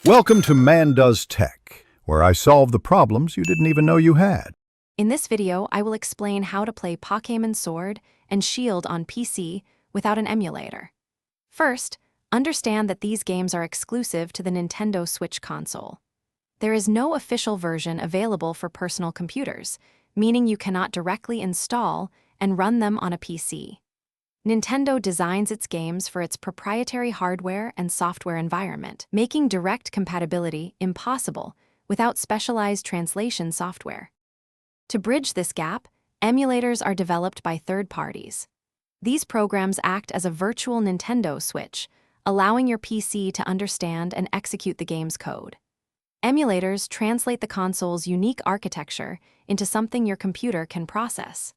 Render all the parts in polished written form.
Welcome to Man Does Tech, where I solve the problems you didn't even know you had. In this video, I will explain how to play Pokémon Sword and Shield on PC without an emulator. First, understand that these games are exclusive to the Nintendo Switch console. There is no official version available for personal computers, meaning you cannot directly install and run them on a PC. Nintendo designs its games for its proprietary hardware and software environment, making direct compatibility impossible without specialized translation software. To bridge this gap, emulators are developed by third parties. These programs act as a virtual Nintendo Switch, allowing your PC to understand and execute the game's code. Emulators translate the console's unique architecture into something your computer can process.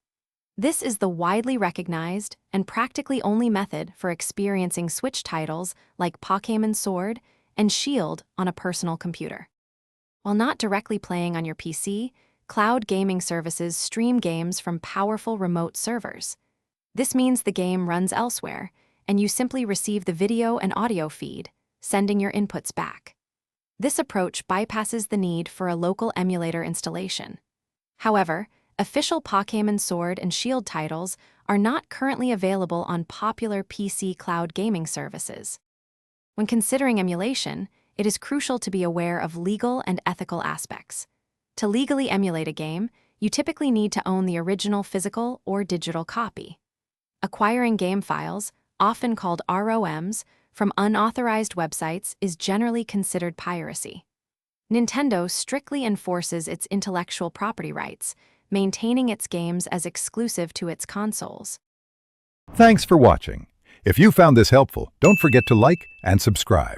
This is the widely recognized and practically only method for experiencing Switch titles like Pokémon Sword and Shield on a personal computer. While not directly playing on your PC, cloud gaming services stream games from powerful remote servers. This means the game runs elsewhere, and you simply receive the video and audio feed, sending your inputs back. This approach bypasses the need for a local emulator installation. However, official Pokémon Sword and Shield titles are not currently available on popular PC cloud gaming services. When considering emulation, it is crucial to be aware of legal and ethical aspects. To legally emulate a game, you typically need to own the original physical or digital copy. Acquiring game files, often called ROMs, from unauthorized websites is generally considered piracy. Nintendo strictly enforces its intellectual property rights, maintaining its games as exclusive to its consoles. Thanks for watching. If you found this helpful, don't forget to like and subscribe.